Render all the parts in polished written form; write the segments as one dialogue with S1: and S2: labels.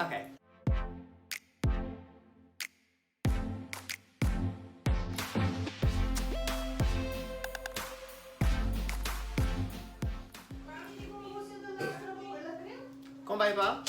S1: Okay. Kung ba iba?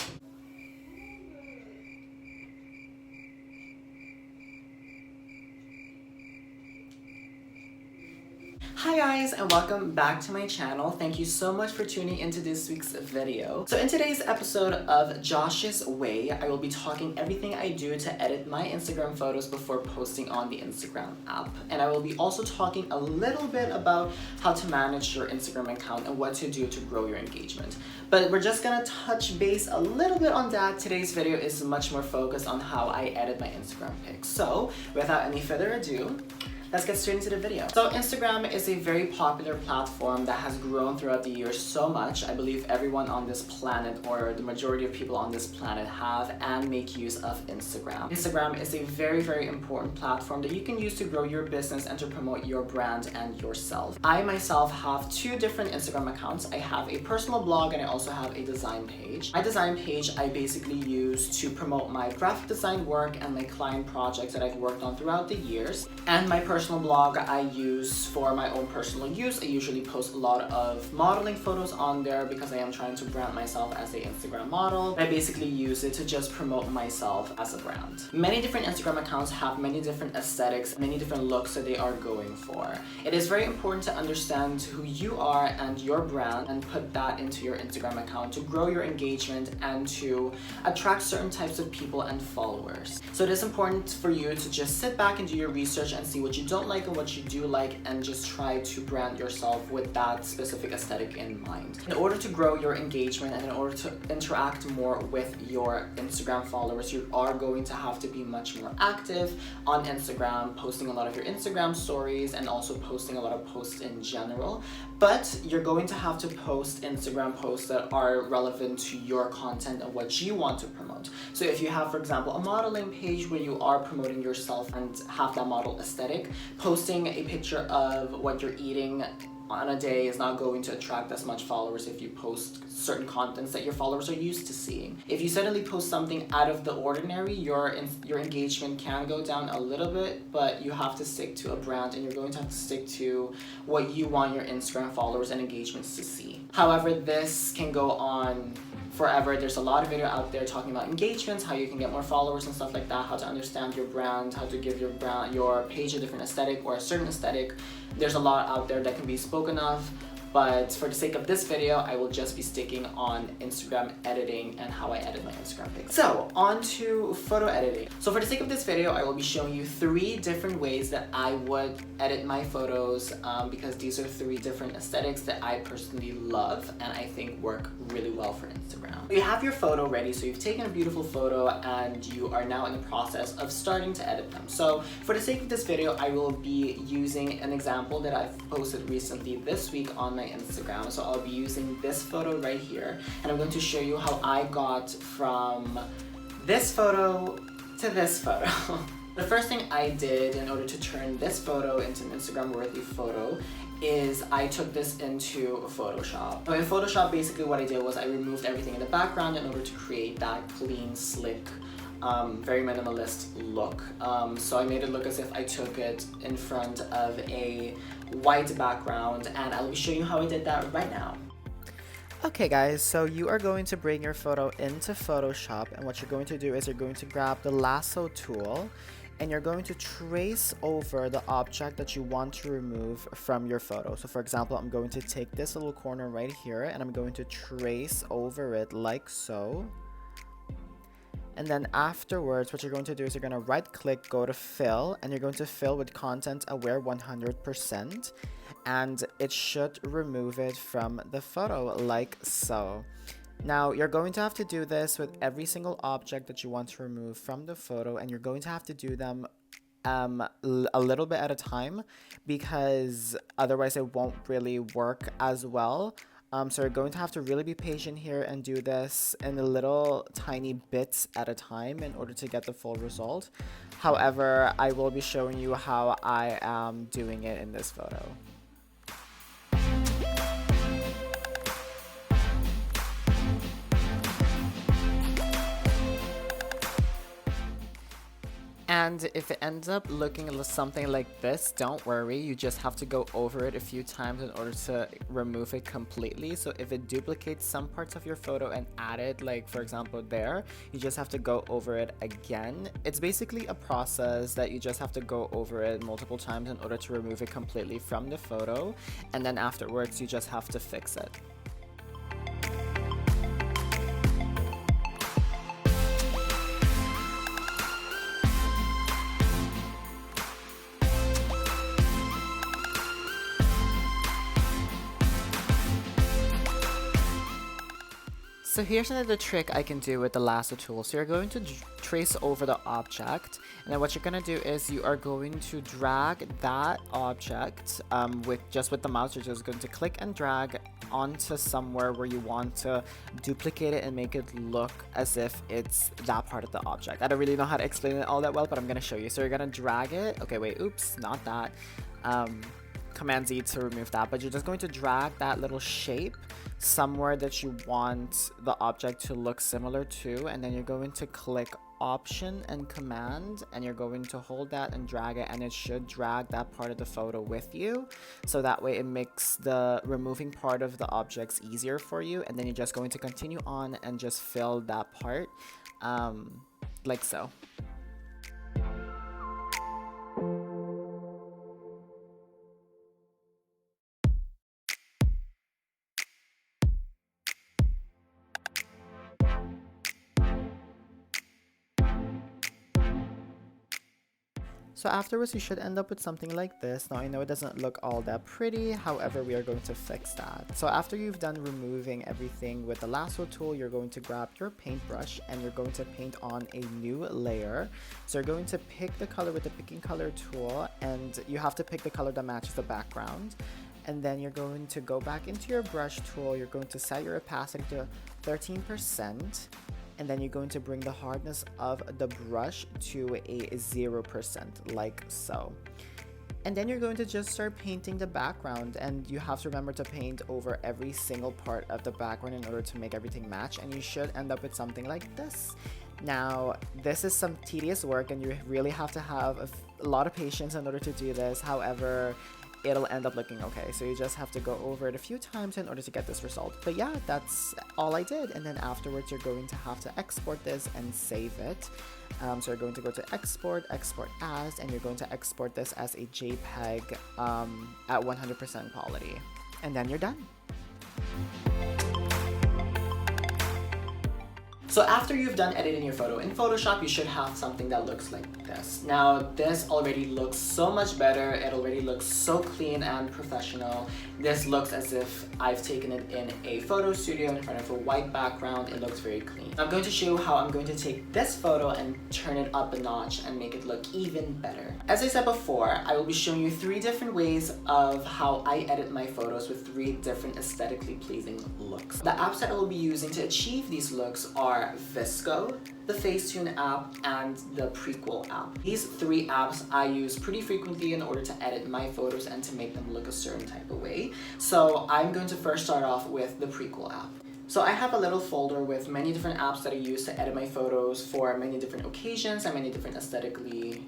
S1: Hi guys, and welcome back to my channel. Thank you so much for tuning into this week's video. So in today's episode of Josh's Way, I will be talking everything I do to edit my Instagram photos before posting on the Instagram app. And I will be also talking a little bit about how to manage your Instagram account and what to do to grow your engagement. But we're just gonna touch base a little bit on that. Today's video is much more focused on how I edit my Instagram pics. So without any further ado, let's get straight into the video. So Instagram is a very popular platform that has grown throughout the years so much. I believe everyone on this planet, or the majority of people on this planet, have and make use of Instagram. Instagram is a very, very important platform that you can use to grow your business and to promote your brand and yourself. I myself have two different Instagram accounts. I have a personal blog and I also have a design page. My design page I basically use to promote my graphic design work and my client projects that I've worked on throughout the years. And my personal blog I use for my own personal use. I usually post a lot of modeling photos on there because I am trying to brand myself as an Instagram model. I basically use it to just promote myself as a brand. Many different Instagram accounts have many different aesthetics, many different looks that they are going for. It is very important to understand who you are and your brand and put that into your Instagram account to grow your engagement and to attract certain types of people and followers. So it is important for you to just sit back and do your research and see what you don't like and what you do like, and just try to brand yourself with that specific aesthetic in mind. In order to grow your engagement and in order to interact more with your Instagram followers, you are going to have to be much more active on Instagram, posting a lot of your Instagram stories and also posting a lot of posts in general. But you're going to have to post Instagram posts that are relevant to your content and what you want to promote. So if you have, for example, a modeling page where you are promoting yourself and have that model aesthetic, posting a picture of what you're eating on a day is not going to attract as much followers if you post certain contents that your followers are used to seeing. If you suddenly post something out of the ordinary, your engagement can go down a little bit, but you have to stick to a brand and you're going to have to stick to what you want your Instagram followers and engagements to see. However, this can go on forever. There's a lot of video out there talking about engagements, how you can get more followers and stuff like that, how to understand your brand, how to give your page a different aesthetic or a certain aesthetic. There's a lot out there that can be spoken of, but for the sake of this video, I will just be sticking on Instagram editing and how I edit my Instagram pics. So on to photo editing. So for the sake of this video, I will be showing you 3 different ways that I would edit my photos because these are 3 different aesthetics that I personally love and I think work really well for Instagram. You have your photo ready, so you've taken a beautiful photo and you are now in the process of starting to edit them. So for the sake of this video, I will be using an example that I've posted recently this week on my Instagram. So I'll be using this photo right here and I'm going to show you how I got from this photo to this photo. The first thing I did in order to turn this photo into an Instagram worthy photo is I took this into Photoshop. So in Photoshop, basically what I did was I removed everything in the background in order to create that clean, slick, very minimalist look. So I made it look as if I took it in front of a white background, and I'll be showing you how I did that right now.
S2: Okay guys, so you are going to bring your photo into Photoshop, and what you're going to do is you're going to grab the lasso tool and you're going to trace over the object that you want to remove from your photo. So for example, I'm going to take this little corner right here and I'm going to trace over it like so. And then afterwards, what you're going to do is you're going to right click, go to fill, and you're going to fill with content aware 100%, and it should remove it from the photo like so. Now you're going to have to do this with every single object that you want to remove from the photo, and you're going to have to do them a little bit at a time because otherwise it won't really work as well. So you're going to have to really be patient here and do this in a little tiny bits at a time in order to get the full result. However, I will be showing you how I am doing it in this photo. And if it ends up looking something like this, don't worry, you just have to go over it a few times in order to remove it completely. So if it duplicates some parts of your photo and add it, like for example there, you just have to go over it again. It's basically a process that you just have to go over it multiple times in order to remove it completely from the photo, and then afterwards you just have to fix it. So here's another trick I can do with the lasso tool. So you're going to trace over the object, and then what you're going to do is you are going to drag that object with the mouse. You're just going to click and drag onto somewhere where you want to duplicate it and make it look as if it's that part of the object. I don't really know how to explain it all that well, but I'm going to show you. So you're going to drag it. Okay, wait, oops, not that. Command Z to remove that, but you're just going to drag that little shape somewhere that you want the object to look similar to, and then you're going to click Option and Command, and you're going to hold that and drag it, and it should drag that part of the photo with you, so that way it makes the removing part of the objects easier for you. And then you're just going to continue on and just fill that part like so. So afterwards you should end up with something like this. Now I know it doesn't look all that pretty, however we are going to fix that. So after you've done removing everything with the lasso tool, you're going to grab your paintbrush and you're going to paint on a new layer. So you're going to pick the color with the picking color tool, and you have to pick the color that matches the background. And then you're going to go back into your brush tool, you're going to set your opacity to 13%. And then you're going to bring the hardness of the brush to a 0%, like so. And then you're going to just start painting the background, and you have to remember to paint over every single part of the background in order to make everything match, and you should end up with something like this. Now, this is some tedious work, and you really have to have a lot of patience in order to do this. However, it'll end up looking okay. So you just have to go over it a few times in order to get this result. But yeah, that's all I did. And then afterwards, you're going to have to export this and save it. So you're going to go to export, export as, and you're going to export this as a JPEG at 100% quality. And then you're done.
S1: So after you've done editing your photo in Photoshop, you should have something that looks like this. Now, this already looks so much better. It already looks so clean and professional. This looks as if I've taken it in a photo studio in front of a white background. It looks very clean. I'm going to show you how I'm going to take this photo and turn it up a notch and make it look even better. As I said before, I will be showing you 3 different ways of how I edit my photos with 3 different aesthetically pleasing looks. The apps that I will be using to achieve these looks are VSCO, the FaceTune app, and the Prequel app. These 3 apps I use pretty frequently in order to edit my photos and to make them look a certain type of way. So I'm going to first start off with the Prequel app. So I have a little folder with many different apps that I use to edit my photos for many different occasions and many different aesthetically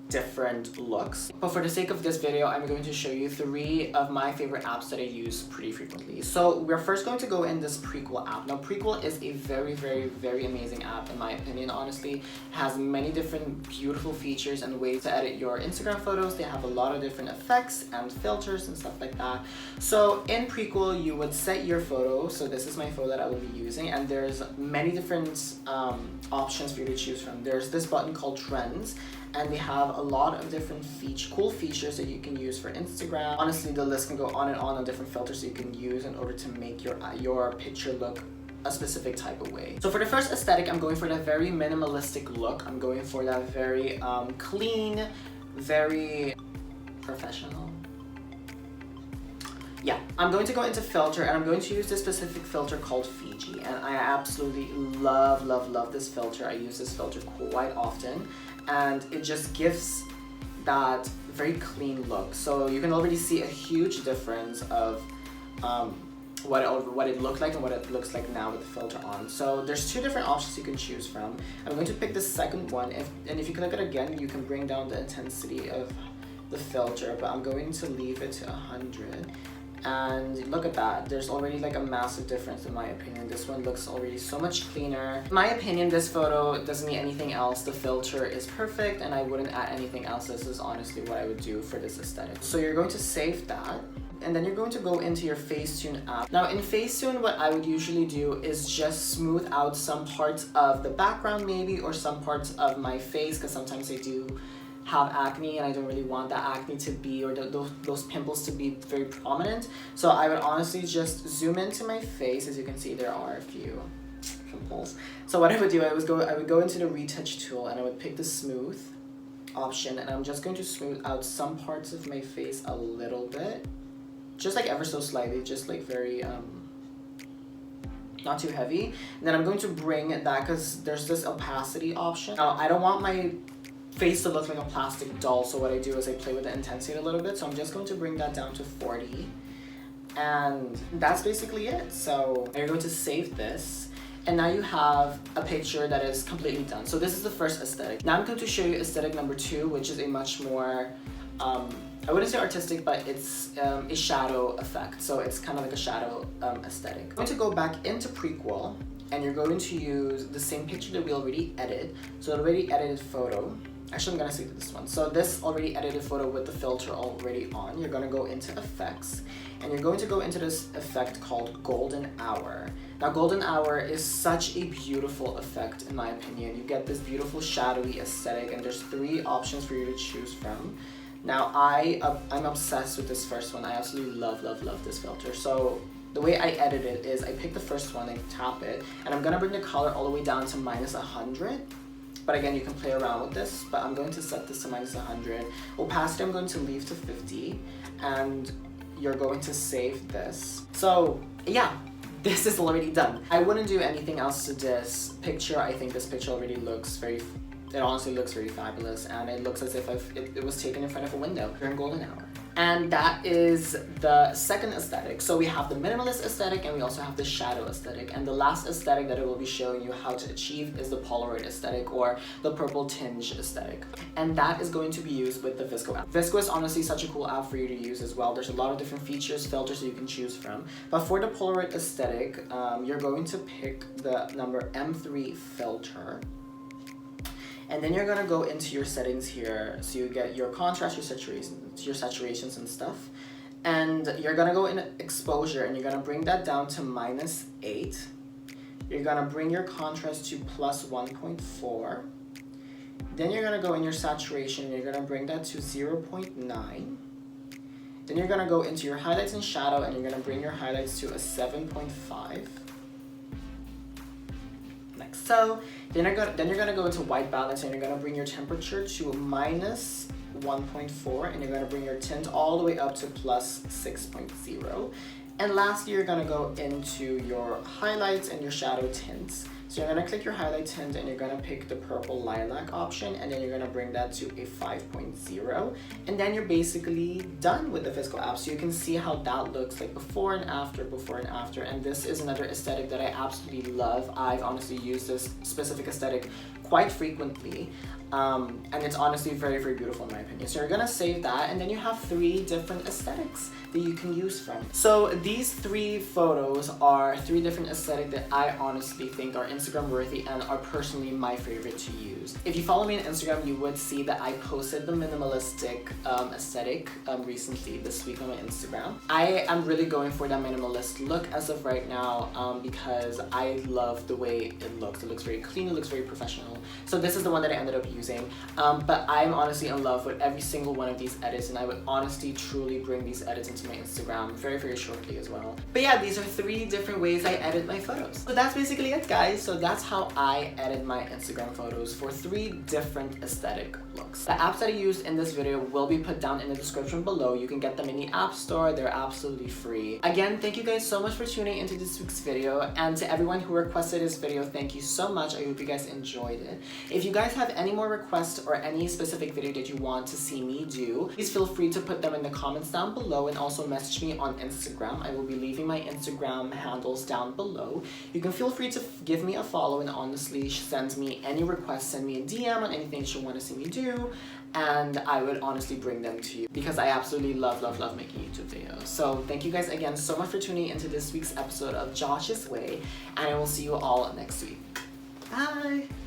S1: different looks. But for the sake of this video, I'm going to show you 3 of my favorite apps that I use pretty frequently. So we're first going to go in this Prequel app. Now, Prequel is a very, very, very amazing app in my opinion, honestly. It has many different beautiful features and ways to edit your Instagram photos. They have a lot of different effects and filters and stuff like that. So in Prequel, you would set your photo. So this is my photo that I will be using, and there's many different options for you to choose from. There's this button called Trends, and they have a lot of different cool features that you can use for Instagram. Honestly, the list can go on and on different filters that you can use in order to make your picture look a specific type of way. So for the first aesthetic, I'm going for that very minimalistic look. I'm going for that very clean, very professional. Yeah, I'm going to go into filter, and I'm going to use this specific filter called Fiji, and I absolutely love, love, love this filter. I use this filter quite often, and it just gives that very clean look. So you can already see a huge difference of what it looked like and what it looks like now with the filter on. So there's two different options you can choose from. I'm going to pick the second one, and if you click it again, you can bring down the intensity of the filter, but I'm going to leave it to 100. And look at that, there's already like a massive difference in my opinion. This one looks already so much cleaner. In my opinion, this photo doesn't need anything else. The filter is perfect and I wouldn't add anything else. This is honestly what I would do for this aesthetic. So you're going to save that, and then you're going to go into your FaceTune app. Now in FaceTune, what I would usually do is just smooth out some parts of the background maybe, or some parts of my face, because sometimes I do have acne and I don't really want that acne to be, or those pimples to be very prominent. So I would honestly just zoom into my face. As you can see, there are a few pimples. So what I would do, I would go into the retouch tool and I would pick the smooth option, and I'm just going to smooth out some parts of my face a little bit, just like ever so slightly, just like very not too heavy. And then I'm going to bring that, because there's this opacity option. Now I don't want my face to look like a plastic doll, so what I do is I play with the intensity a little bit. So I'm just going to bring that down to 40, and that's basically it. So you're going to save this, and now you have a picture that is completely done. So this is the first aesthetic. Now I'm going to show you aesthetic number 2, which is a much more I wouldn't say artistic, but it's a shadow effect. So it's kind of like a shadow aesthetic. I'm going to go back into Prequel, and you're going to use the same picture that we already edited. So already edited photo. Actually, I'm gonna stick to this one. So this already edited photo with the filter already on. You're gonna go into effects, and you're going to go into this effect called Golden Hour. Now, Golden Hour is such a beautiful effect in my opinion. You get this beautiful shadowy aesthetic, and there's 3 options for you to choose from. Now, I'm obsessed with this first one. I absolutely love this filter. So the way I edit it is I pick the first one, I tap it, and I'm gonna bring the color all the way down to -100. But again, you can play around with this, but I'm going to set this to -100. Opacity, I'm going to leave to 50, and you're going to save this. So yeah, this is already done. I wouldn't do anything else to this picture. I think this picture already looks it honestly looks very fabulous, and it looks as if it was taken in front of a window during Golden Hour. And that is the second aesthetic. So we have the minimalist aesthetic, and we also have the shadow aesthetic. And the last aesthetic that I will be showing you how to achieve is the Polaroid aesthetic, or the purple tinge aesthetic. And that is going to be used with the VSCO app. VSCO is honestly such a cool app for you to use as well. There's a lot of different features, filters that you can choose from. But for the Polaroid aesthetic, you're going to pick the number M3 filter. And then you're gonna go into your settings here, so you get your contrast, your saturations and stuff. And you're gonna go in exposure, and you're gonna bring that down to -8. You're gonna bring your contrast to +1.4. Then you're gonna go in your saturation, and you're gonna bring that to 0.9. Then you're gonna go into your highlights and shadow, and you're gonna bring your highlights to a 7.5. So then you're gonna go into white balance, and you're gonna bring your temperature to -1.4, and you're gonna bring your tint all the way up to +6.0. And lastly, you're gonna go into your highlights and your shadow tints. So you're gonna click your highlight tint, and you're gonna pick the purple lilac option, and then you're gonna bring that to a 5.0. And then you're basically done with the VSCO app. So you can see how that looks like before and after. And this is another aesthetic that I absolutely love. I've honestly used this specific aesthetic quite frequently. And it's honestly very, very beautiful in my opinion. So you're gonna save that, and then you have 3 different aesthetics that you can use from. So these 3 photos are 3 different aesthetics that I honestly think are Instagram worthy and are personally my favorite to use. If you follow me on Instagram, you would see that I posted the minimalistic aesthetic recently this week on my Instagram. I am really going for that minimalist look as of right now, because I love the way it looks. It looks very clean, it looks very professional. So this is the one that I ended up using. But I'm honestly in love with every single one of these edits, and I would honestly truly bring these edits into my Instagram very, very shortly as well. But yeah, these are 3 different ways I edit my photos. So that's basically it, guys. So that's how I edit my Instagram photos for 3 different aesthetic looks. The apps that I used in this video will be put down in the description below. You can get them in the App Store. They're absolutely free. Again, thank you guys so much for tuning into this week's video, and to everyone who requested this video, thank you so much. I hope you guys enjoyed it. If you guys have any more requests or any specific video that you want to see me do, please feel free to put them in the comments down below, and also message me on Instagram. I will be leaving my Instagram handles down below. You can feel free to give me a follow and honestly send me any requests, send me a DM on anything you want to see me do, and I would honestly bring them to you because I absolutely love making YouTube videos. So thank you guys again so much for tuning into this week's episode of Joshue's Way, and I will see you all next week. Bye!